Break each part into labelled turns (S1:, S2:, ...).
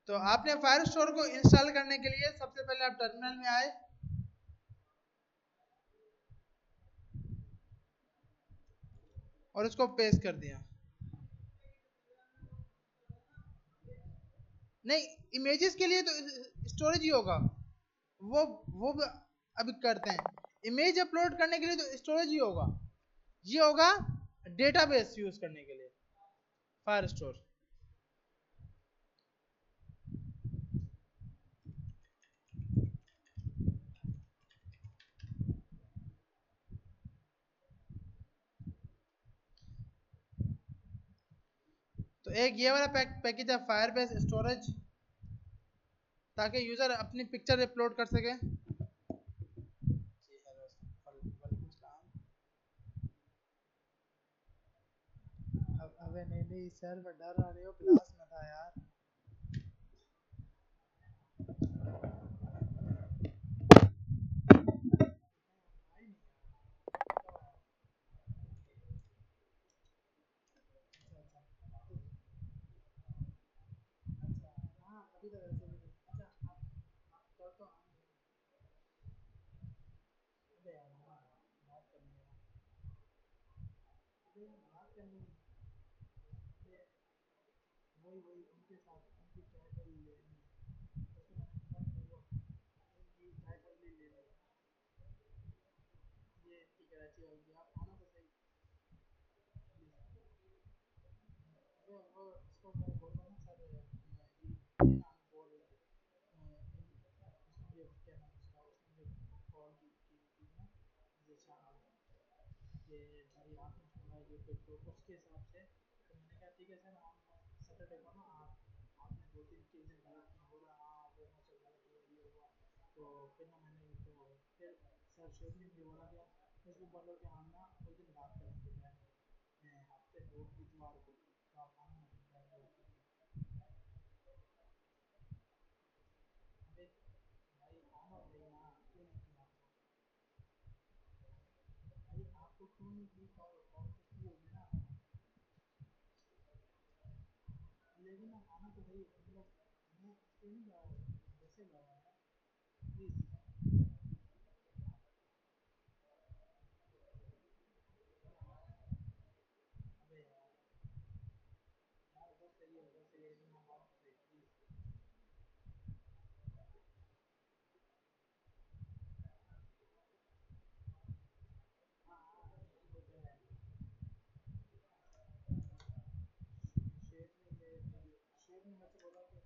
S1: तो आपने fire store को इंस्टॉल करने के लिए सबसे पहले आप टर्मिनल में आए और उसको पेस्ट कर दिया। नहीं, इमेजेस के लिए तो स्टोरेज ही होगा, वो अभी करते हैं। इमेज अपलोड करने के लिए तो स्टोरेज ही होगा, ये होगा डेटाबेस यूज करने के लिए फायर स्टोर। तो एक ये वाला पैकेज है फायरबेस स्टोरेज, ताकि यूजर अपनी पिक्चर अपलोड कर सके। अबे नहीं सर, मैं डर रहा हो, क्लास में था यार। अभी तो वैसे भी नहीं। अच्छा आप कल तो अबे यार बात करनी है, अबे बात करनी है, अबे वही उनके साथ उनकी टाइटल लेनी है, उसको मैंने बोला वो उनकी टाइटल भी लेनी है। ये इनकी कराची होगी, आप आना तो सही प्लीज। वो उसको मैं बोल रहा हूँ ना सर, ये ना बोल उसने जो क्या नाम उसका, उसने जो कॉल की ना जीशान, ये भाई आपने सुना यूट्यूब को उसके हिसाब से, तो मैंने कहा ठीक है सर, हम सैटरडे को ना आपने दो तीन चीज़ें गलत की, बोला हाँ वो मुझसे गलत हुआ ये हुआ, तो फिर ना मैंने तो फिर सर शेख ने भी बोला क्या, उसको बोलो कि हम ना उस दिन बात करेंगे हफ्ते दो इतवार को, तो आप आना ना बात करेंगे। अबे भाई आना भाई ना, क्यों नहीं की आपको, भाई आपको क्यों नहीं की कॉल, कॉल तो की होगी ना, लेकिन ना आना तो सही, मतलब मैं इसलिए नहीं जा रहा, वैसे जा रहा है प्लीज़। अबे यार, यार उधर सही है लेकिन हम आओ तो सही प्लीज़। हाँ हाँ वो तो है। शेख ने शेख ने मेरे से बोला कि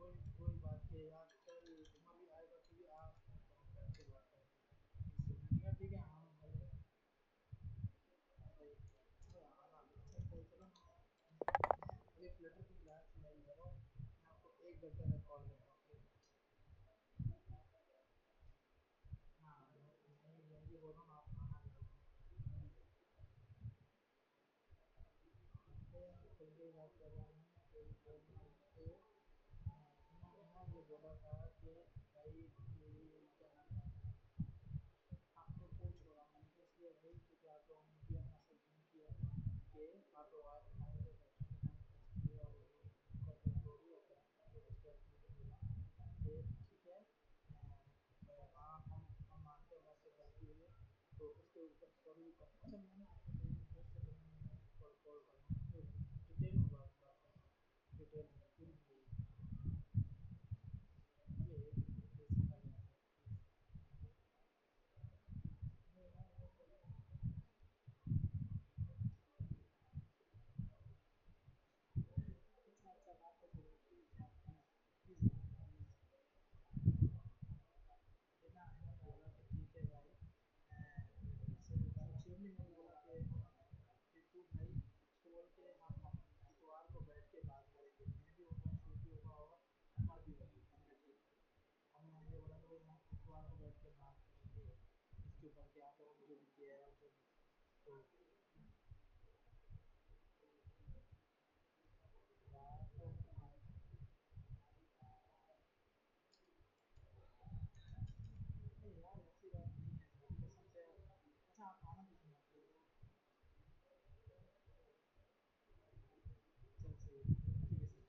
S1: वही बात कि यार चल उमर भी आएगा तो भी आ, तो हम बैठ के बात करेंगे, इसलिए मैंने कहा ठीक है हाँ भले सही। अबे आना अच्छा सही, चलो मैं एक लेटर की क्लास मेल दे रहा हूँ, मैं आपको 1 घंटे तक कॉल करता हूँ। हाँ मैं ये बोल रहा हूँ आप आना जरूर। फिर भी बात कर रहा हूँ कि इन्होंने ना ये बोला था कि भाई ये क्या नाम है, आपको पूछ रहा हूँ मैंने, इसलिए भाई क्योंकि आप लोगों ने भी अपना सजेशन किया था कि आप लोग आए थे बच्चों के साथ टेस्ट किया और उनका जो स्टोरी होता है जो बच्चे अपनी को बोला कि ठीक है हाँ हम मानते हैं वैसे गलती हुई है, तो उसके ऊपर स्टोरी भी कर, अच्छा मैंने आपको सजेशन दिया, चलो मैं कॉल कॉल कर रहा हूँ डिटेल में बात करता हूँ, डिटेल में पूरी ये प्लीज कर लेना प्लीज। अच्छा अच्छा बात तो करो प्लीज आप प्लीज प्लीज। इन्होंने बोला कि ठीक है भाई, शेख ने मेरे बोला कि तू भाई उसको बोल के हम इतवार को बैठ के बात करेंगे, मैं भी होगा शेख भी होगा और उमर भी होगी, मैंने कहा ठीक है। अब मैं ये बोला कि हम इतवार को बैठ के बात करेंगे इसके ऊपर कि आप लोगों ने जो भी किया है जो भी, तो यार तो नहीं यार ऐसी बात नहीं है भाई कसम से। अच्छा आप आना तो सुना प्लीज। चल सही है ठीक है सर।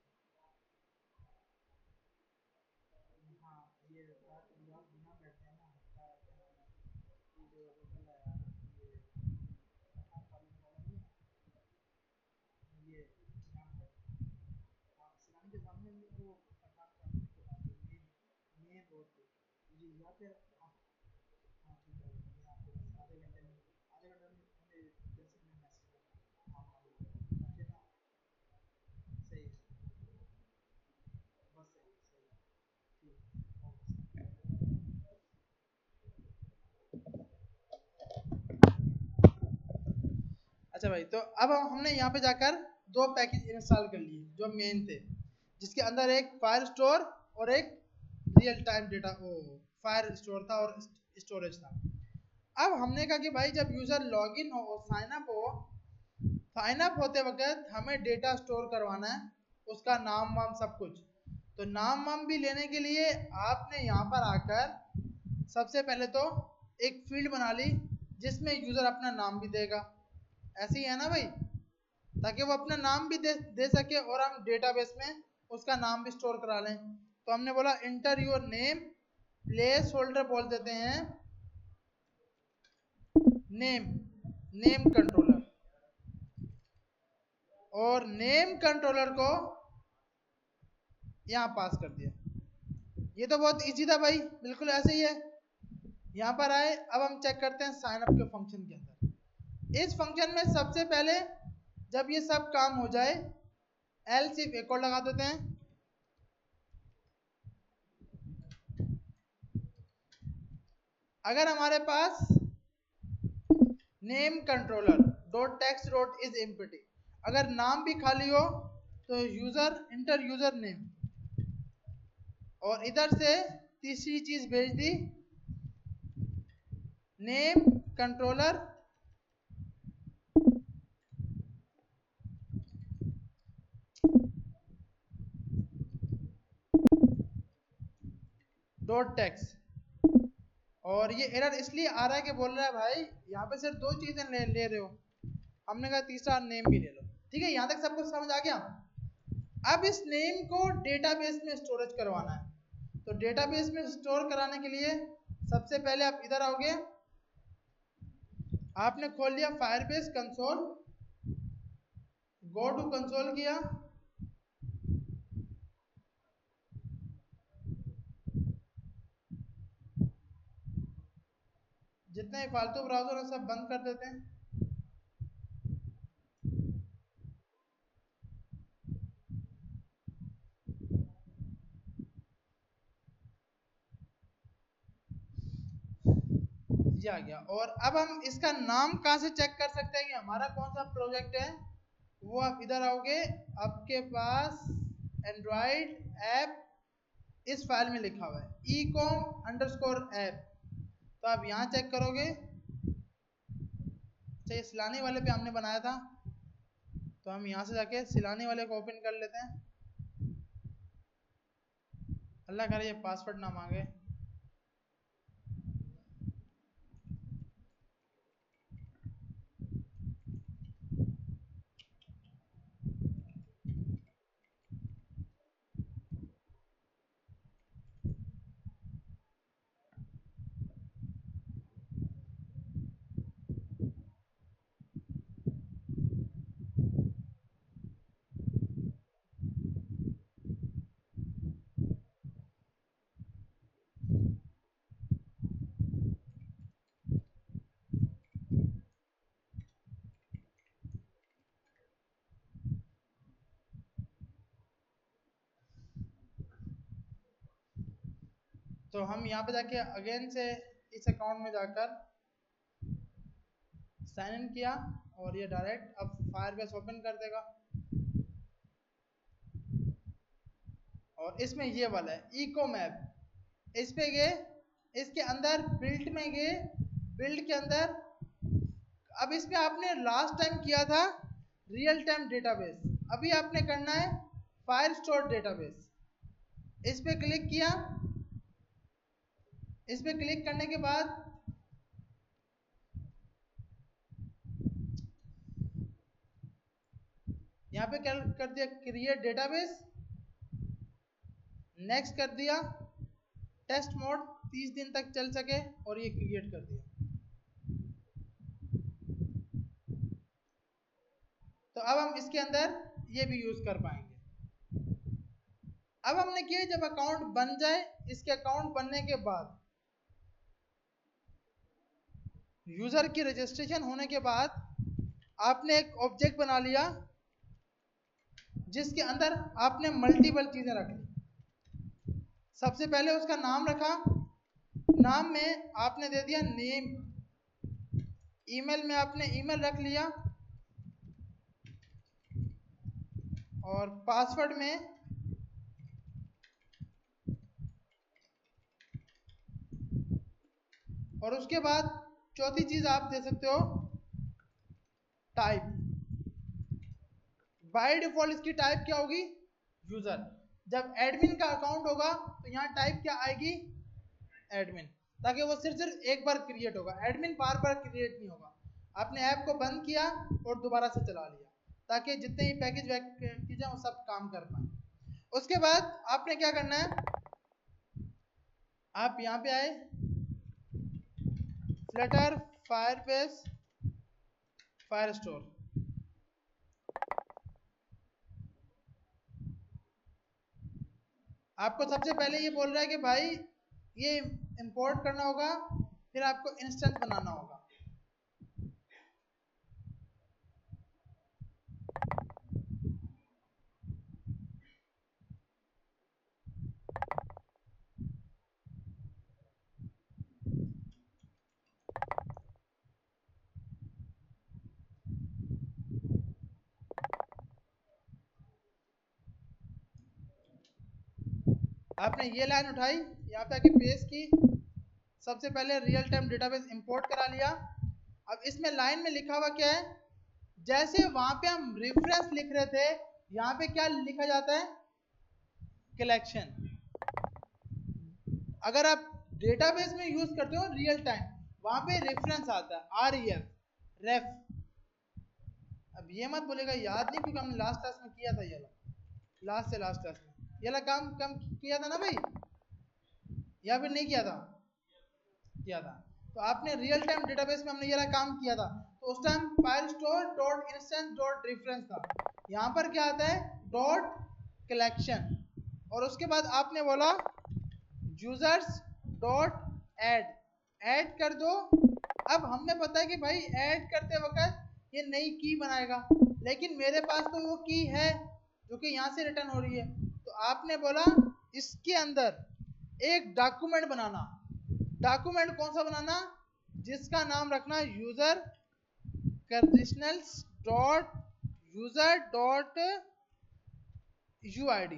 S1: जी या फिर हाँ हाँ ठीक है, मैं आपको आधे घंटे में हमें जैसे मैं मैसेज करता हूँ, आप ठीक है ना, सही है, बस सही है, सही है, ठीक है, ओके। अच्छा भाई, तो अब हमने यहाँ पे जाकर दो पैकेज इंस्टॉल कर लिए जो मेन थे, जिसके अंदर एक फाइल स्टोर और एक रियल टाइम डेटा ओ फाइल स्टोर था और स्टोरेज था। अब हमने कहा कि भाई जब यूजर लॉगिन हो और साइन अप होते वक्त हमें डेटा स्टोर करवाना है, उसका नाम वाम सब कुछ। तो नाम वाम भी लेने के लिए आपने यहाँ पर आकर सबसे पहले तो एक फील्ड बना ली जिसमें यूजर अपना नाम भी देगा, ऐसे ही है ना भाई, ताकि वो अपना नाम भी दे सके और हम डेटाबेस में उसका नाम भी स्टोर करा लें। तो हमने बोला inter your name, place holder बोल देते हैं नेम, नेम कंट्रोलर, और नेम कंट्रोलर को यहाँ पास कर दिया। ये तो बहुत इजी था भाई, बिल्कुल ऐसे ही है। यहाँ पर आए, अब हम चेक करते हैं साइन अप के फंक्शन के अंदर। इस फंक्शन में सबसे पहले जब ये सब काम हो जाए एल्स इफ एक और लगा देते हैं। अगर हमारे पास name controller dot text dot is empty, अगर नाम भी खाली हो तो यूजर इंटर यूजर नेम, और इधर से तीसरी चीज भेज the name controller dot text. और ये एरर इसलिए आ रहा है कि बोल रहा है भाई यहाँ पे सिर्फ दो चीजें ले रहे हो, हमने कहा तीसरा नेम भी ले लो। ठीक है, यहाँ तक सब कुछ समझ आ गया। अब इस नेम को डेटाबेस में स्टोरेज करवाना है। तो डेटाबेस में स्टोर कराने के लिए सबसे पहले आप इधर आओगे, आपने खोल लिया Firebase console, go to console किया, जितने फालतू ब्राउजर है सब बंद कर देते हैं। ये आ गया। और अब हम इसका नाम कहाँ से चेक कर सकते हैं कि हमारा कौन सा प्रोजेक्ट है, वो आप इधर आओगे, आपके पास एंड्रॉइड ऐप इस फाइल में लिखा हुआ है ecom अंडरस्कोर ऐप, तो आप यहाँ चेक करोगे। अच्छा, सिलानी वाले पे हमने बनाया था, तो हम यहाँ से जाके सिलानी वाले को ओपन कर लेते हैं। अल्लाह करे ये पासवर्ड ना मांगे। तो हम यहाँ पे जाके अगेन से इस अकाउंट में जाकर साइन इन किया, और ये डायरेक्ट अब फायरबेस ओपन कर देगा। और इसमें ये वाला है इको मैप, इस पे गए, इसके अंदर बिल्ड में गए, बिल्ड के अंदर अब इसमें आपने लास्ट टाइम किया था रियल टाइम डेटाबेस, अभी आपने करना है फाइल स्टोर डेटाबेस। इस पे क्लिक किया, इस पे क्लिक करने के बाद यहाँ पे क्या कर दिया, क्रिएट डेटाबेस, नेक्स्ट कर दिया, टेस्ट मोड 30 दिन तक चल सके, और ये क्रिएट कर दिया। तो अब हम इसके अंदर ये भी यूज कर पाएंगे। अब हमने किया जब अकाउंट बन जाए, इसके अकाउंट बनने के बाद यूजर की रजिस्ट्रेशन होने के बाद आपने एक ऑब्जेक्ट बना लिया जिसके अंदर आपने मल्टीपल चीजें रखी। सबसे पहले उसका नाम रखा, नाम में आपने दे दिया नेम, ईमेल में आपने ईमेल रख लिया, और पासवर्ड में और उसके बाद चौथी चीज आप दे सकते हो टाइप। बाय डिफॉल्ट इसकी टाइप क्या होगी? यूजर। जब एडमिन का अकाउंट होगा तो यहाँ टाइप क्या आएगी? एडमिन, ताकि वो सिर्फ एक बार क्रिएट होगा, एडमिन बार बार क्रिएट नहीं होगा। आपने ऐप को बंद किया और दोबारा से चला लिया, ताकि जितने ही पैकेज हैं वो सब काम कर पाए। उसके बाद आपने क्या करना है, आप यहाँ पे आए, फ्लटर फायरबेस फायरस्टोर, आपको सबसे पहले ये बोल रहा है कि भाई ये इंपोर्ट करना होगा, फिर आपको इंस्टेंस बनाना होगा। आपने ये लाइन उठाई, यहाँ पे आके पेस्ट की, सबसे पहले रियल टाइम डेटाबेस इंपोर्ट करा लिया। अब इसमें लाइन में लिखा हुआ क्या है, जैसे वहां पे हम रेफरेंस लिख रहे थे, यहाँ पे क्या लिखा जाता है? कलेक्शन। अगर आप डेटाबेस में यूज करते हो रियल टाइम, वहां पे रेफरेंस आता है REF रेफ। अब ये मत बोलेगा याद नहीं, क्योंकि हमने लास्ट क्लास में किया था ये वाला, लास्ट से लास्ट क्लास में ये वाला काम कम किया था ना भाई, या फिर नहीं किया था? किया था। तो आपने रियल टाइम डेटाबेस में हमने ये वाला काम किया था, तो उस time file store dot instance dot reference था। यहाँ पर क्या आता है? Dot collection. और उसके बाद आपने बोला यूजर्स डॉट ऐड, ऐड कर दो। अब हमें पता है कि भाई ऐड करते वक्त ये नई की बनाएगा, लेकिन मेरे पास तो वो की है जो कि यहाँ से रिटर्न हो रही है। तो आपने बोला इसके अंदर एक डॉक्यूमेंट बनाना। डॉक्यूमेंट कौन सा बनाना? जिसका नाम रखना user conditionals dot user dot UID,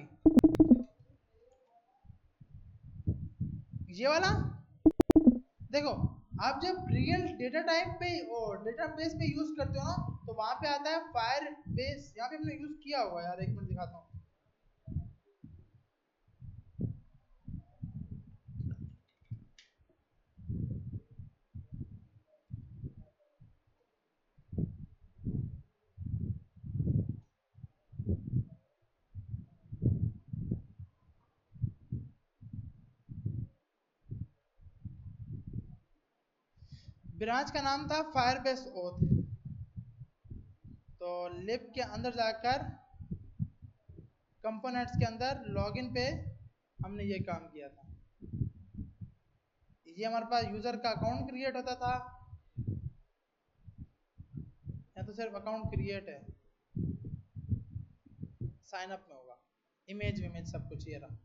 S1: ये वाला। देखो, आप जब रियल डेटा टाइप पे और डेटाबेस पे यूज करते हो ना, तो वहां पे आता है फायर बेस। यहाँ पे हमने यूज किया हुआ यार, एक मिनट दिखाता हूँ। ब्रांच का नाम था फायरबेस ओथ। तो लिब के अंदर जाकर कंपोनेंट्स के अंदर लॉगिन पे हमने ये काम किया था। ये हमारे पास यूजर का अकाउंट क्रिएट होता था, या तो सिर्फ अकाउंट क्रिएट है, साइन अप में होगा, इमेज विमेज सब कुछ ये रहा।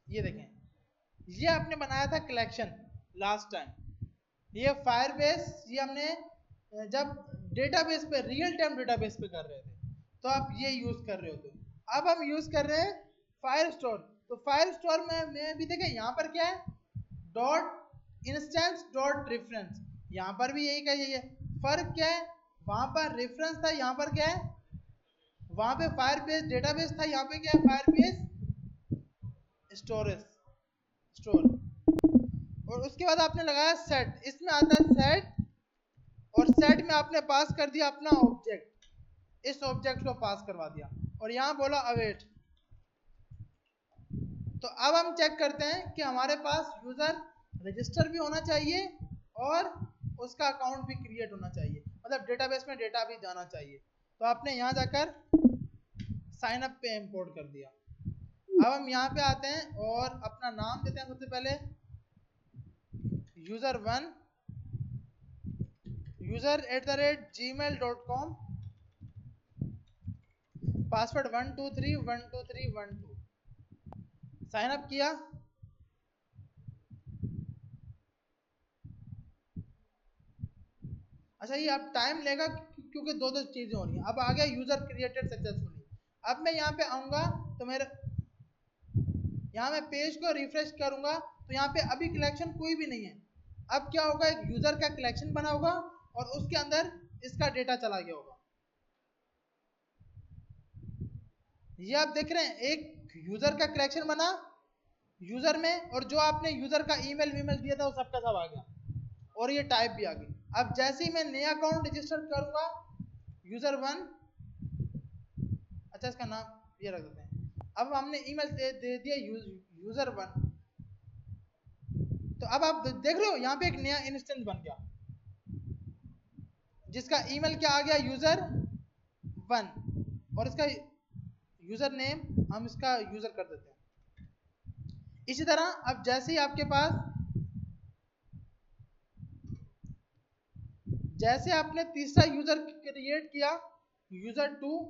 S1: ये देखें, ये आपने बनाया था कलेक्शन लास्ट टाइम। ये फायरबेस, ये हमने जब डेटाबेस पे रियल टाइम डेटाबेस पे कर रहे थे तो आप ये यूज कर रहे होते। अब हम यूज कर रहे हैं फायर स्टोर। तो फायर स्टोर में भी देखें, यहाँ पर क्या है? Dot instance dot reference. यहाँ पर भी यही का यही है। फर्क क्या है? वहां पर रेफरेंस था, यहाँ पर क्या है? वहां पे फायरबेस डेटाबेस था, यहाँ पे क्या है? Firebase storage store. और उसके बाद आपने लगाया सेट, इसमें आता है सेट, और सेट में आपने पास कर दिया अपना ऑब्जेक्ट, इस ऑब्जेक्ट को पास करवा दिया, और यहां बोला अवेट। तो अब हम चेक करते हैं कि हमारे पास यूजर रजिस्टर भी होना चाहिए और उसका अकाउंट भी क्रिएट होना चाहिए, मतलब डेटाबेस में डेटा भी जाना चाहिए। तो आपने यहां जाकर साइन अप पे इंपोर्ट कर दिया। अब हम यहाँ पे आते हैं और अपना नाम देते हैं सबसे पहले user1 user@gmail.com, password 123 123 12। Sign up किया। अच्छा ये अब टाइम लेगा क्योंकि दो चीजें हो रही हैं। अब आ गया यूजर क्रिएटेड सक्सेसफुली। अब मैं यहाँ पे आऊंगा तो मेरे यहाँ मैं पेज को रिफ्रेश करूंगा तो यहाँ पे अभी कलेक्शन कोई भी नहीं है। अब क्या होगा, एक यूजर का कलेक्शन बना होगा और उसके अंदर इसका डेटा चला गया होगा। ये आप देख रहे हैं एक यूजर का कलेक्शन बना यूजर में, और जो आपने यूजर का ईमेल वीमेल दिया था वो सबका सब आ गया और ये टाइप भी आ गई। अब जैसे ही मैं नया अकाउंट रजिस्टर करूंगा user1, अच्छा इसका नाम ये रख देते हैं। अब हमने ईमेल दे दिया user1, तो अब आप देख रहे हो यहाँ पे एक नया इंस्टेंस बन गया जिसका ईमेल क्या आ गया user1, और इसका यूजर नेम हम इसका यूजर कर देते हैं। इसी तरह अब जैसे ही आपके पास जैसे आपने तीसरा यूजर क्रिएट किया यूजर टू,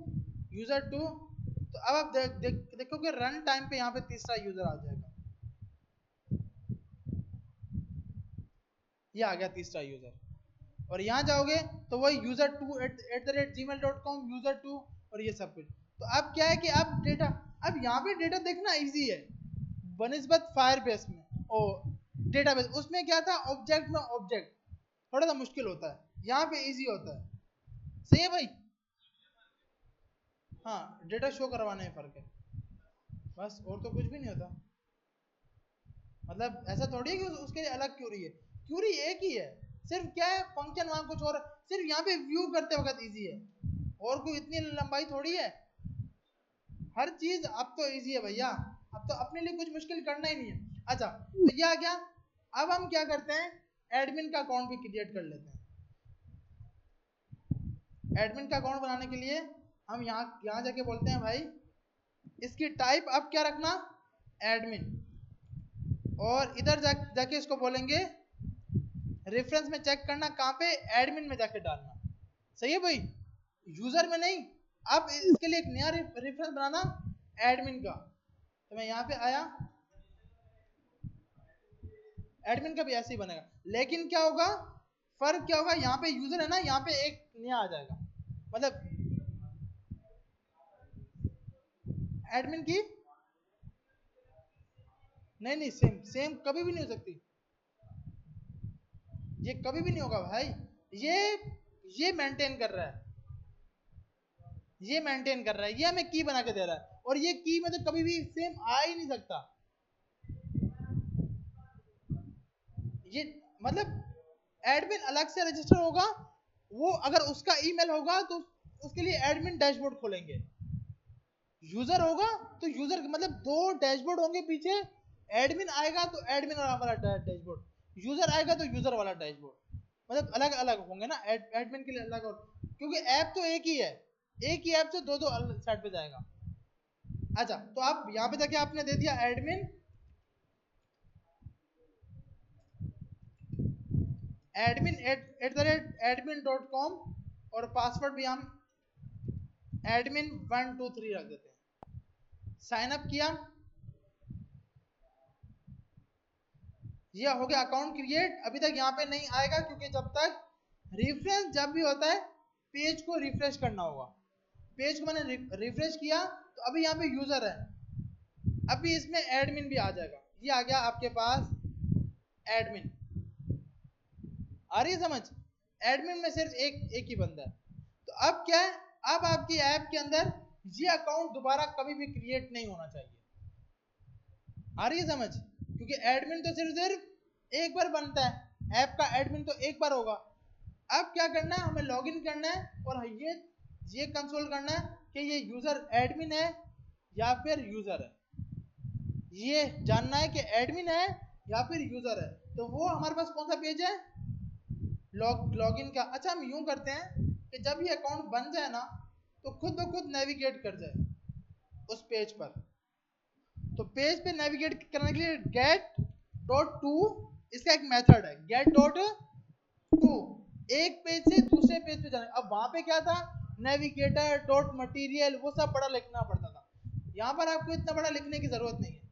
S1: तो अब आप देखोगे रन टाइम पे यहाँ पे तीसरा यूजर आ जाएगा। ये आ गया तीसरा यूजर, और यहाँ जाओगे तो वही user2@gmail.com user2 और ये सब कुछ। तो अब क्या है कि अब डेटा, अब यहाँ पे डेटा देखना इजी है बनिस्बत फायरबेस में। ओ डेटाबेस उसमें क्या था, ऑब्जेक्ट में ऑब्जेक्ट थोड़ा सा मुश्किल होता है, यहाँ पे इजी होता है। सही है भाई? हाँ डेटा शो करवाने में फर्क है बस, और तो कुछ भी नहीं होता। मतलब ऐसा थोड़ी है कि उसके लिए अलग क्यूरी है, क्यूरी एक ही है, सिर्फ क्या है फंक्शन वहां कुछ और, सिर्फ यहाँ पे व्यू करते वक्त इजी है, और कोई इतनी लंबाई थोड़ी है। हर चीज अब तो इजी है भैया, अब तो अपने लिए कुछ मुश्किल करना ही नहीं है। अच्छा तो ये आ गया। अब हम क्या करते हैं, एडमिन का अकाउंट भी क्रिएट कर लेते हैं। एडमिन का अकाउंट बनाने के लिए हम यहाँ जाके बोलते हैं भाई इसकी टाइप अब क्या रखना, एडमिन, और इधर जाके इसको बोलेंगे रेफरेंस में चेक करना कहाँ पे, एडमिन में जाके डालना। सही है भाई? यूजर में नहीं। अब इसके लिए एक नया रेफरेंस बनाना एडमिन का, तो मैं यहाँ पे आया, एडमिन का भी ऐसे ही बनेगा, लेकिन क्या होगा, फर्क क्या होगा, यहाँ पे यूजर है ना, यहाँ पे एक नया आ जाएगा, मतलब एडमिन की नहीं सेम सेम कभी भी नहीं हो सकती, ये कभी भी नहीं होगा भाई। ये मेंटेन कर रहा है, ये मेंटेन कर रहा है, ये हमें की बना के दे रहा है, और ये की में तो कभी भी सेम आ ही नहीं सकता। ये मतलब एडमिन अलग से रजिस्टर होगा, वो अगर उसका ईमेल होगा तो उसके लिए एडमिन डैशबोर्ड खोलेंगे। यूजर होगा तो यूजर मतलब दो डैशबोर्ड होंगे पीछे, एडमिन आएगा तो एडमिन वाला डैशबोर्ड, यूजर आएगा तो यूजर वाला डैशबोर्ड, मतलब अलग अलग होंगे ना, एडमिन के लिए अलग, और क्योंकि ऐप तो एक ही है, एक ही ऐप से दो दो साइड पे जाएगा। अच्छा तो आप यहाँ पे जाके आपने दे दिया admin@admin.com, और पासवर्ड भी हम admin123 रख देते हैं। साइन अप किया, ये हो गया अकाउंट क्रिएट। अभी तक यहाँ पे नहीं आएगा क्योंकि जब तक रिफ्रेश जब भी होता है पेज को रिफ्रेश करना होगा। पेज को मैंने रिफ्रेश किया तो अभी यहाँ पे यूजर है, अभी इसमें एडमिन भी आ जाएगा। ये आ गया आपके पास एडमिन, आ रही है समझ? एडमिन में सिर्फ एक ही बंदा है। तो अब क्या है, अब आपकी ऐप के अंदर ये अकाउंट दोबारा कभी भी क्रिएट नहीं होना चाहिए। आ रही है समझ? क्योंकि एडमिन तो सिर्फ एक बार बनता है, ऐप का एडमिन तो एक बार होगा। अब क्या करना है, हमें लॉगिन करना है और ये कंसोल करना है कि ये यूजर एडमिन है या फिर यूजर है, ये जानना है कि एडमिन है या फिर यूजर है। तो वो हमारे पास कौन सा पेज है, लॉगिन का। अच्छा हम यूं करते हैं कि जब ये अकाउंट बन जाए ना तो खुद ब खुद नेविगेट कर जाए उस पेज पर। तो पेज पे नेविगेट करने के लिए गेट डॉट टू इसका एक मेथड है, गेट डॉट टू, एक पेज से दूसरे पेज पे जाने। अब वहां पे क्या था, नेविगेटर डॉट मटेरियल, वो सब बड़ा लिखना पड़ता था। यहाँ पर आपको इतना बड़ा लिखने की जरूरत नहीं है।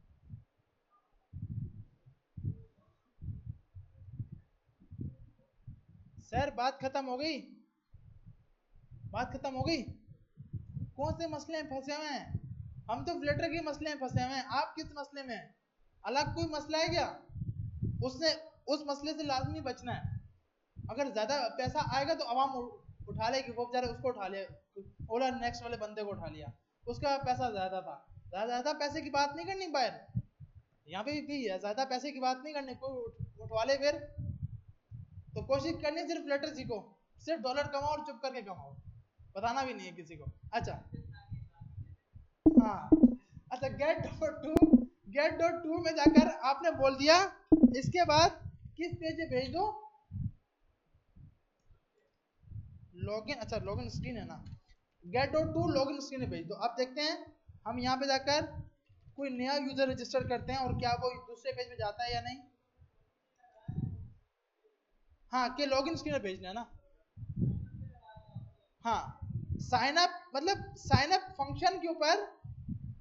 S1: सर बात खत्म हो गई, बात खत्म हो गई। कौन से मसले में फंसे हुए हैं? हम तो फ्लटर के मसले में फंसे हुए हैं, आप किस मसले में हैं? अलग कोई मसला है क्या? उससे उस मसले से लाजमी बचना है। अगर ज्यादा पैसा आएगा तो आवाम उठा लेगी, वो बेचारे उसको उठा लिया, ओला नेक्स्ट वाले बंदे को उठा लिया, उसका पैसा ज्यादा था। ज्यादा पैसे की बात नहीं करनी बाहर, यहाँ पे भी है, ज्यादा पैसे की बात नहीं करनी, कोई उठवा ले फिर। तो कोशिश करनी सिर्फ लेटर सीखो, सिर्फ डॉलर कमाओ और चुप करके कमाओ, बताना भी नहीं है किसी को। अच्छा हाँ, अच्छा गेट डॉट टू में जाकर आपने बोल दिया, इसके बाद किस पेज पे भेज दो, लॉगिन, अच्छा लॉगिन स्क्रीन है ना, get dot to login screen पे भेज दो। अब देखते हैं हम यहाँ पे जाकर कोई नया यूजर रजिस्टर करते हैं और क्या वो दूसरे पेज पे जाता है या नहीं। हाँ, कि लॉगिन स्क्रीन पे भेजना है ना। हाँ, साइन अप मतलब साइन अप फंक्शन के ऊपर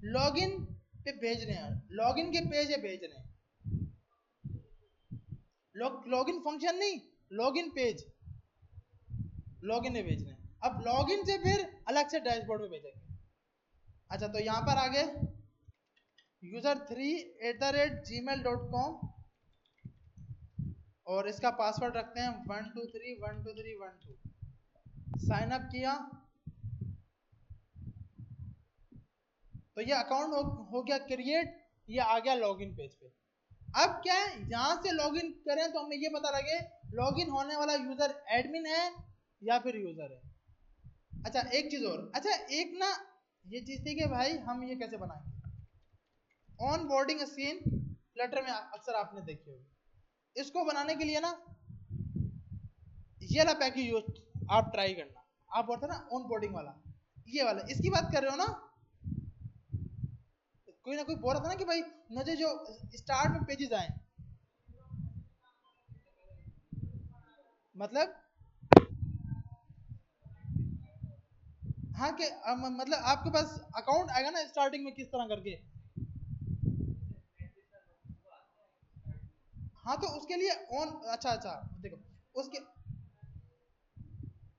S1: लॉगिन पे भेज रहे हैं, लॉगिन के पेज पे भेज रहे हैं, लॉगिन फंक्शन नहीं, लॉगिन पेज, लॉगिन पे भेज रहे हैं। अब लॉगिन से फिर अलग से डैशबोर्ड में भेजेंगे। अच्छा तो यहाँ पर आगे user3@gmail.com और इसका पासवर्ड रखते हैं 123123112। साइन अप किया तो ये अकाउंट हो गया क्रिएट, ये आ गया लॉगिन पेज पे। अब क्या है, यहां से लॉगिन करें तो हमें ये पता लगे लॉगिन होने वाला यूजर एडमिन है या फिर यूजर है। अच्छा एक चीज और, अच्छा एक ना ये चीज थी कि भाई हम ये कैसे बनाएंगे, ऑन बोर्डिंग स्क्रीन फ्लटर में अक्सर आपने देखी होगी। इसको बनाने के लिए ना ये वाला पैकेज यूज आप ट्राई करना, आप बोलते ना ऑन बोर्डिंग वाला, ये वाला, इसकी बात कर रहे हो ना। कोई ना कोई बोल रहा था ना कि भाई मुझे जो स्टार्ट में पेजेस आए, मतलब हाँ के मतलब आपके पास अकाउंट आएगा ना स्टार्टिंग में किस तरह करके। हाँ तो उसके लिए ऑन, अच्छा अच्छा देखो उसके,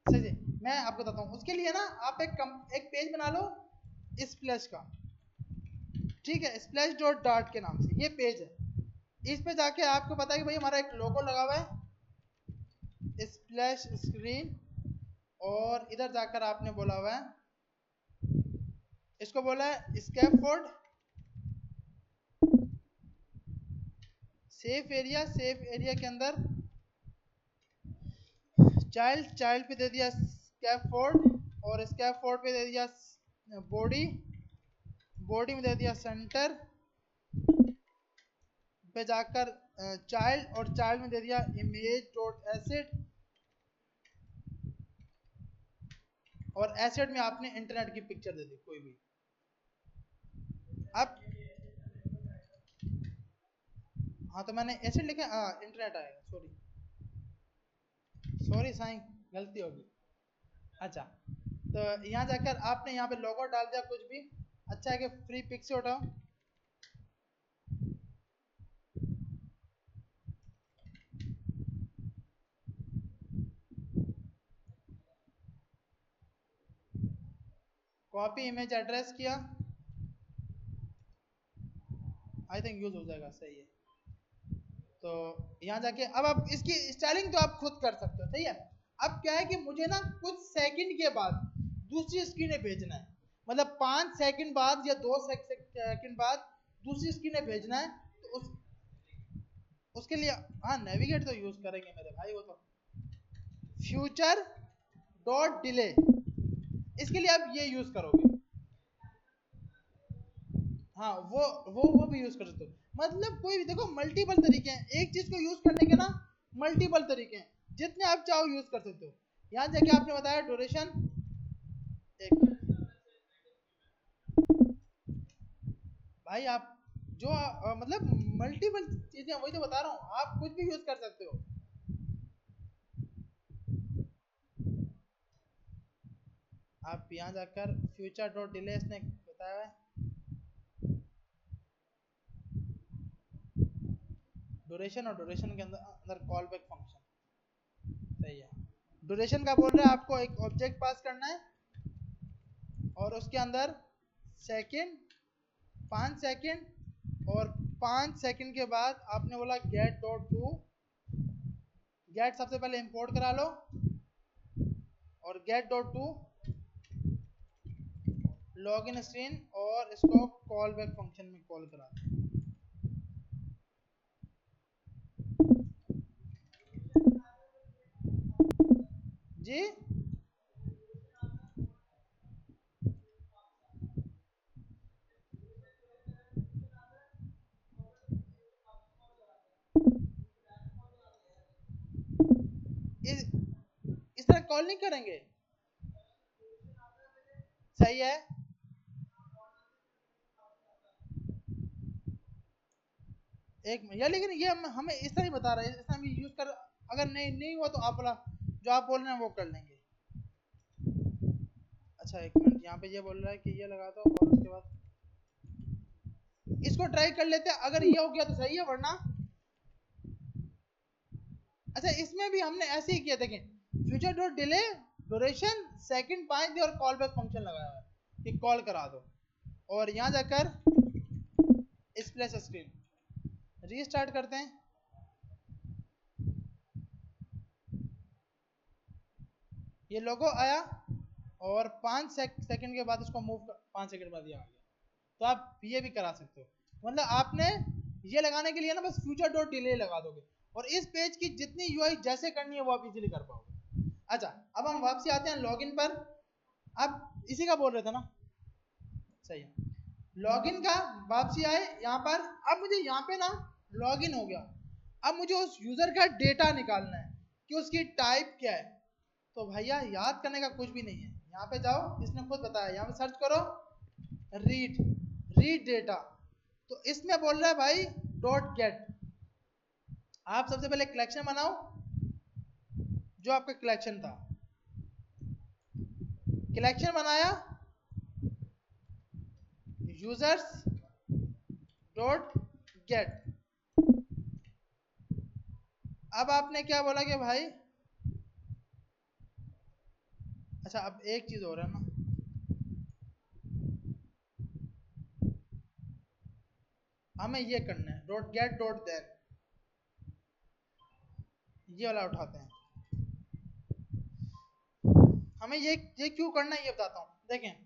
S1: सही मैं आपको बताता हूँ उसके लिए ना, आप एक पेज बना लो स्प्लैश का, ठीक है, स्प्लैश डॉट डार्ट के नाम से ये पेज है। इस पे जाके आपको पता है कि भाई हमारा एक लोगो लगा हुआ है स्प्लैश स्क्रीन, और इधर जाकर आपने बोला हुआ है, इसको बोला है स्कैफोल्ड सेफ एरिया के अंदर चाइल्ड पे दे दिया स्कैफोल्ड, और स्कैफोल्ड पे दे दिया बॉडी में दे दिया सेंटर पे जाकर चाइल्ड, और चाइल्ड में दे दिया इमेज डॉट एसेट, और एसेट में आपने इंटरनेट की पिक्चर दे दी कोई भी। अब हाँ तो मैंने एसेट लिखा, हाँ इंटरनेट आएगा, सॉरी साईं गलती होगी। अच्छा तो यहाँ जाकर आपने यहाँ पे लोगो डाल दिया कुछ भी, अच्छा है कि फ्री पिक से उठाओ, कॉपी इमेज एड्रेस किया, आई थिंक यूज हो जाएगा, सही है। तो यहाँ जाके अब आप इसकी स्टाइलिंग तो आप खुद कर सकते हो, सही है। अब क्या है कि मुझे ना कुछ सेकंड के बाद दूसरी स्क्रीन पे भेजना है, मतलब 5 सेकंड बाद या 2 सेकंड बाद दूसरी स्क्रीन पे भेजना है, तो उसके लिए हाँ नेविगेट तो यूज करेंगे मेरे भाई, वो तो फ्यूचर डॉट डिले, इसके लिए आप ये यूज करोगे। हाँ वो भी यूज कर सकते हो, मतलब कोई भी देखो मल्टीपल तरीके हैं एक चीज को यूज करने के ना, मल्टीपल तरीके हैं, जितने आप चाहो यूज कर सकते हो। यहाँ जाके आपने बताया ड्यूरेशन, एक भाई आप जो मतलब मल्टीपल चीजें, वही तो बता रहा हूँ, आप कुछ भी यूज कर सकते हो। आप यहाँ जाकर फ्यूचर डॉट डिले इसने बताया है, ड्यूरेशन, और ड्यूरेशन के अंदर अंदर कॉल बैक फंक्शन, सही है। ड्यूरेशन का बोल रहा है आपको एक ऑब्जेक्ट पास करना है और उसके अंदर सेकंड, 5 सेकंड, और 5 सेकंड के बाद आपने बोला गेट डॉट टू, गेट सबसे पहले इंपोर्ट करा लो और get dot to log in screen, और इसको कॉल बैक फंक्शन में कॉल करा दो। जी इस तरह कॉल नहीं करेंगे, सही है। एक या लेकिन ये हमें इस तरह ही बता रहे हैं, इस तरह हम यूज कर, अगर नहीं नहीं हुआ तो आप बोला जो आप बोल रहे हैं वो कर लेंगे। अच्छा एक मिनट, यहाँ पे ये बोल रहा है कि ये लगा दो और उसके बाद इसको ट्राई कर लेते हैं, अगर ये हो गया तो सही है, वरना अच्छा इसमें भी हमने ऐसे ही किया, देखें future dot delay duration second 5 दी और कॉल बैक फंक्शन लगाया है कि कॉल करा दो, और यहाँ जाकर स्प्लैश स्क्रीन रीस्टार्ट करते हैं। ये लोगो आया और 5 सेकंड के बाद उसको मूव 5 सेकंड बाद ये आ गया, तो आप ये भी करा सकते हो। मतलब आपने ये लगाने के लिए ना बस फ्यूचर डॉट डिले लगा दोगे और इस पेज की जितनी यूआई जैसे करनी है वो आप इजीली कर पाओगे। अच्छा अब हम वापसी आते हैं लॉगिन पर, आप इसी का बोल रहे थे ना, सही है। लॉगिन का वापसी आए यहाँ पर, अब मुझे यहाँ पे ना लॉगिन हो गया, अब मुझे उस यूजर का डेटा निकालना है कि उसकी टाइप क्या है। तो भैया याद करने का कुछ भी नहीं है, यहाँ पे जाओ, इसने खुद बताया, यहाँ पे सर्च करो रीड, रीड डेटा, तो इसमें बोल रहा है भाई डॉट गेट। आप सबसे पहले कलेक्शन बनाओ, जो आपका कलेक्शन था, कलेक्शन बनाया यूजर्स डॉट गेट। अब आपने क्या बोला कि भाई, अच्छा अब एक चीज हो रहा है ना, हमें ये करना है डॉट गेट डॉट देन, ये वाला उठाते हैं। हमें ये क्यों करना है ये बताता हूँ। देखें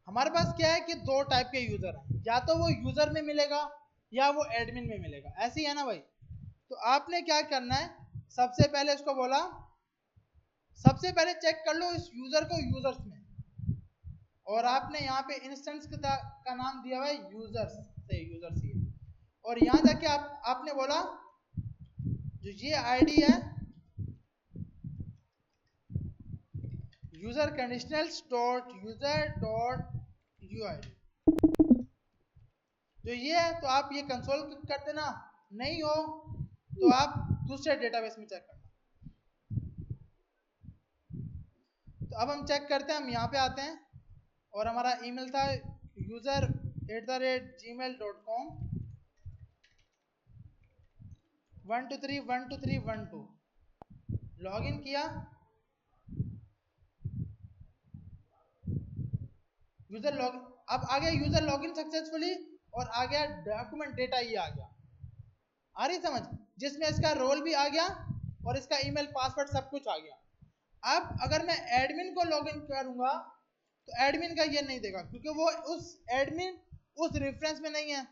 S1: हमारे पास क्या है कि दो टाइप के यूजर हैं, या तो वो यूजर में मिलेगा या वो एडमिन में मिलेगा, ऐसे ही है ना भाई। तो आपने क्या करना है, सबसे पहले उसको बोला, सबसे पहले चेक कर लो इस यूजर को यूजर्स में, और आपने यहाँ पे इंस्टेंस का नाम दिया हुआ है यूजर्स से, यूजर्स ही, और यहाँ जाके आपने बोला जो ये आईडी है user conditionals dot user dot UID, जो ये है तो आप ये कंसोल कर देना, नहीं हो तो आप दूसरे डेटाबेस में चेक करना। तो अब हम चेक करते हैं, हम यहाँ पे आते हैं और हमारा ईमेल था user@gmail.com 123 123 12, लॉगिन किया, यूजर लॉग, अब आ गया यूजर लॉगिन सक्सेसफुली, और आ गया डॉक्यूमेंट डेटा, ये आ गया, आ रही समझ, जिसमें इसका रोल भी आ गया और इसका ईमेल पासवर्ड सब कुछ आ गया। अब अगर मैं एडमिन को लॉगिन करूंगा तो एडमिन का ये नहीं देगा, क्योंकि वो उस एडमिन उस रेफरेंस में नहीं है,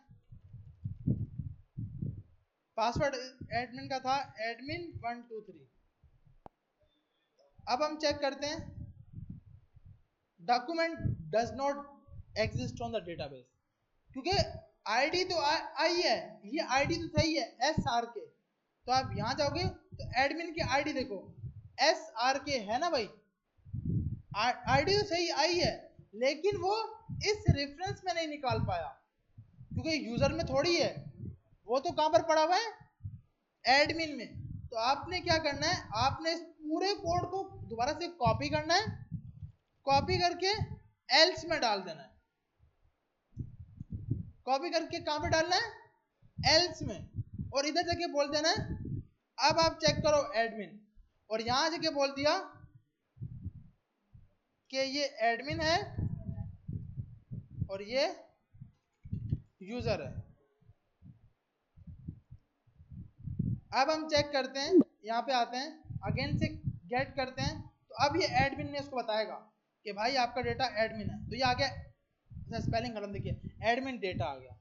S1: पासवर्ड एडमिन का था एडमिन 123। अब हम चेक करते हैं, document does not exist on the database, क्योंकि आईडी तो आई है, ये आईडी तो सही है एस आर के, तो आप यहां जाओगे तो एडमिन की आईडी देखो एस आर के है ना भाई, आईडी तो सही आई है, लेकिन वो इस रेफरेंस में नहीं निकाल पाया, क्योंकि यूजर में थोड़ी है, वो तो कहां पर पड़ा हुआ है, एडमिन में। तो आपने क्या करना है, आपने इस पूरे कोड को दोबारा से कॉपी करना है, कॉपी करके एल्स में डाल देना है, कॉपी करके कहां पे डालना है, एल्स में, और इधर जाके बोल देना है अब आप चेक करो एडमिन, और यहां जाके बोल दिया कि ये एडमिन है और ये यूजर है। अब हम चेक करते हैं, यहाँ पे आते हैं, अगेन से गेट करते हैं, तो अब ये एडमिन ने इसको बताएगा कि भाई आपका डेटा एडमिन है, तो ये आ गया, स्पेलिंग गलत देखिए, एडमिन डेटा आ गया,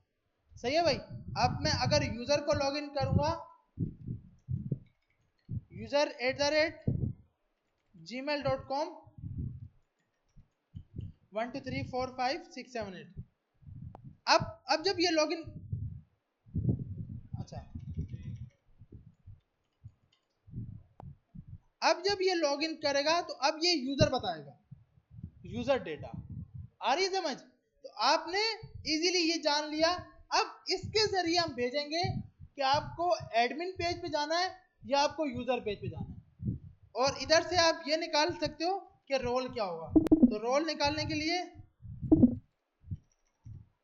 S1: सही है भाई। अब मैं अगर यूजर को लॉगिन करूंगा, user@gmail.com 1234567 अब जब ये लॉगिन, अच्छा, अब जब ये लॉगिन करेगा तो अब ये यूजर बताएगा, यूजर डेटा आ रही समझ। तो आपने इजीली ये जान लिया। अब इसके जरिए हम भेजेंगे कि आपको एडमिन पेज पे जाना है या आपको यूजर पेज पे जाना है, और इधर से आप ये निकाल सकते हो कि रोल क्या होगा। तो रोल निकालने के लिए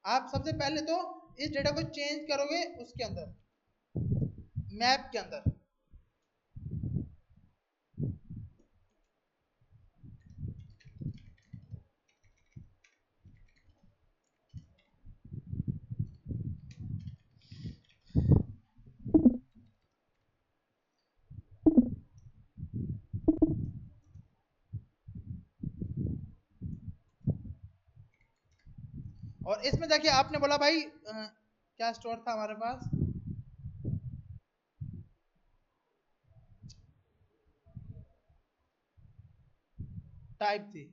S1: आप सबसे पहले तो इस डेटा को चेंज करोगे उसके अंदर, मैप के अंदर, और इसमें देखिए आपने बोला भाई क्या स्टोर था हमारे पास, टाइप थी,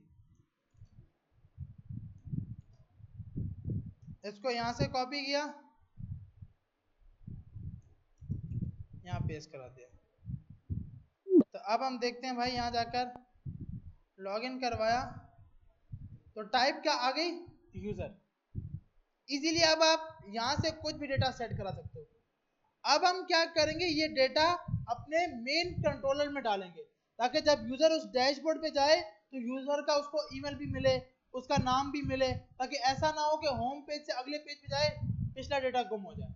S1: इसको यहां से कॉपी किया, यहाँ पेस्ट करा दिया। तो अब हम देखते हैं भाई, यहाँ जाकर लॉगिन करवाया तो टाइप क्या आ गई, यूजर। इजीली अब आप यहां से कुछ भी डेटा सेट करा सकते हो। अब हम क्या करेंगे, ये डेटा अपने मेन कंट्रोलर में डालेंगे, ताकि जब यूजर उस डैशबोर्ड पे जाए तो यूजर का उसको ईमेल भी मिले, उसका नाम भी मिले, ताकि ऐसा ना हो कि होम पेज से अगले पेज पे जाए पिछला डेटा गुम हो जाए।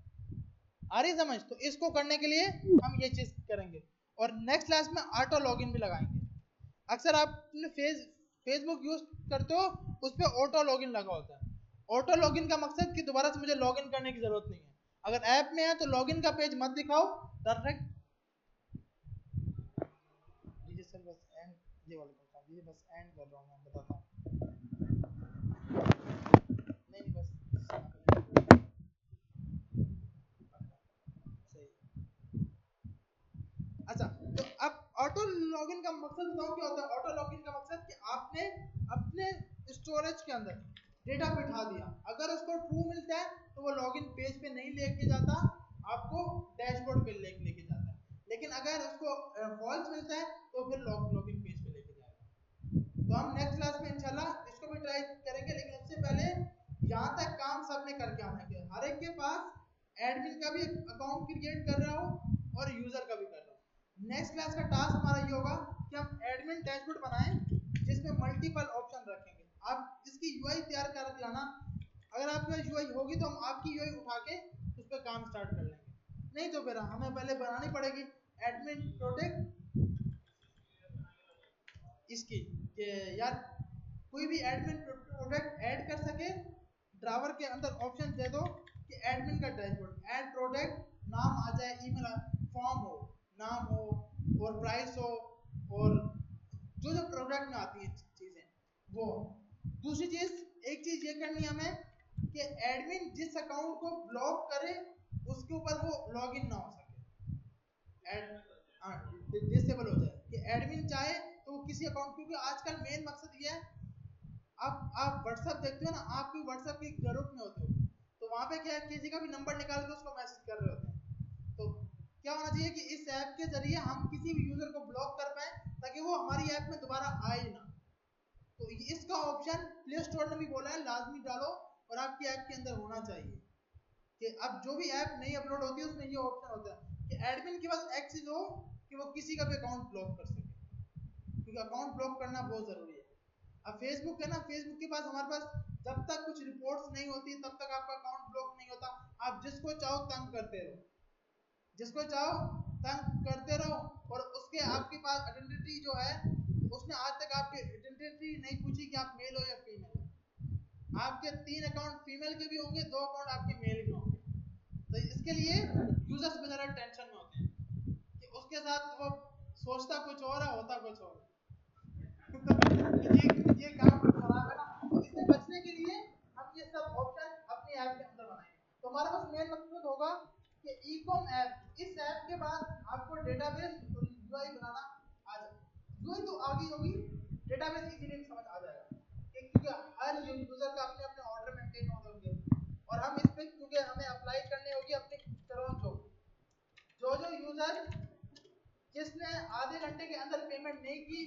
S1: आ रही समझ। तो इसको करने के लिए हम ये चीज करेंगे, और नेक्स्ट क्लास में ऑटो लॉगिन भी लगाएंगे। अक्सर आपने फेसबुक यूज करते हो, उस पर ऑटो लॉगिन लगा होता है। ऑटो लॉगिन का मकसद कि दोबारा से मुझे लॉगिन करने की जरूरत नहीं है, अगर ऐप में है तो लॉगिन का पेज मत दिखाओ डायरेक्ट। ये सर बस एंड, ये वाला करता हूं, ये बस एंड कर रहा हूं, मैं बताता हूं, नहीं नहीं बस सही। अच्छा, तो अब ऑटो लॉगिन का मकसद बताओ क्या होता है। ऑटो लॉगिन का मकसद कि आपने अपने स्टोरेज के अंदर डेटा बिठा दिया, अगर उसको ट्रू मिलता है तो वो लॉगिन पेज पे नहीं लेके जाता, आपको डैशबोर्ड पे लेके जाता है, लेकिन अगर उसको फॉल्स मिलता है तो फिर लॉगिन पेज पे लेके जाएगा। तो हम नेक्स्ट क्लास में इंशाल्लाह इसको भी ट्राई करेंगे, लेकिन उससे पहले यहाँ तक काम सबने करके आना है, हर एक के पास एडमिन का भी अकाउंट क्रिएट कर रहा हो और यूजर का भी कर रहा हो। नेक्स्ट क्लास का टास्क हमारा ये होगा कि हम एडमिन डैशबोर्ड बनाएं जिसमें मल्टीपल ऑप्शन रखेंगे। आप इसकी यूआई तैयार कर लाना, अगर आपके पास यूआई होगी तो हम आपकी यूआई उठा के उस पर काम स्टार्ट कर लेंगे, नहीं तो फिर हमें पहले बनानी पड़ेगी एडमिन प्रोटेक्ट इसकी, कि यार कोई भी एडमिन प्रोडक्ट ऐड कर सके, ड्रावर के अंदर ऑप्शन दे दो कि एडमिन का डैशबोर्ड, ऐड प्रोडक्ट, नाम आ जाए, ईमेल फॉर्म हो, नाम हो और प्राइस हो, और जो जो प्रोडक्ट में आती है चीजें वो। दूसरी चीज, एक चीज ये करनी है हमें कि एडमिन जिस अकाउंट को ब्लॉक करे उसके ऊपर वो लॉगिन ना हो सके, डिसेबल हो जाए, कि एडमिन चाहे तो किसी अकाउंट, क्योंकि आजकल मेन मकसद ये है, आप व्हाट्सएप देखते हो ना, आप भी व्हाट्सएप के ग्रुप में होते हो, तो वहां पे क्या है, किसी का भी नंबर निकाल के उसको मैसेज कर रहे होते हैं। तो क्या होना चाहिए कि इस ऐप के जरिए हम किसी भी यूजर को ब्लॉक कर पाए, ताकि वो हमारी ऐप में दोबारा आए ना। तो इसका ऑप्शन प्ले स्टोर ने भी बोला है लाजमी डालो और आपकी ऐप के अंदर होना चाहिए। कि अब जो भी ऐप नहीं अपलोड होती है उसमें ये ऑप्शन होता है कि एडमिन के पास एक्सेस हो कि वो किसी का भी अकाउंट ब्लॉक कर सके, क्योंकि अकाउंट ब्लॉक करना बहुत जरूरी है। अब फेसबुक है ना, फेसबुक के पास हमारे पास जब तक कुछ रिपोर्ट्स नहीं होती तब तक आपका अकाउंट ब्लॉक नहीं होता। आप जिसको चाहो तंग करते रहो, जिसको चाहो तंग करते रहो, और उसके आपके पास आइडेंटिटी जो है, उसने आज तक आपकी आइडेंटिटी नहीं पूछी कि आप मेल हो या फीमेल हो। आपके 3 अकाउंट फीमेल के भी होंगे, 2 अकाउंट आपके मेल के होंगे। तो इसके लिए यूजर्स बेचारा टेंशन में होते हैं कि उसके साथ वो सोचता कुछ और है, होता कुछ और है। ये काम खराब है ना। तो इससे बचने के लिए हम ये सब ऑप्शन अपनी ऐप के अंदर बनाएंगे। तो हमारे पास मेन मकसद होगा कि ई-कॉम ऐप, इस ऐप के बाद आपको डेटाबेस और यूआई बनाना आ जाए। यूआई तो आ गई होगी, डेटाबेस इजीली समझ आ जाएगा क्योंकि हर यूजर का अपने अपने ऑर्डर मेंटेन होंगे, और हम इस पे क्योंकि हमें अप्लाई करनी होगी अपने फीचरों जो यूजर जिसने आधे घंटे के अंदर पेमेंट नहीं की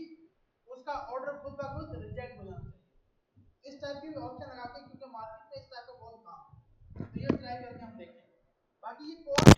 S1: उसका ऑर्डर खुद ब खुद रिजेक्ट हो जाना चाहिए। इस टाइप के ऑप्शन लगाते हैं क्योंकि मार्केट में इस टाइप का बहुत काम है। तो ये ट्राई करके हम देखेंगे। बाकी ये कोड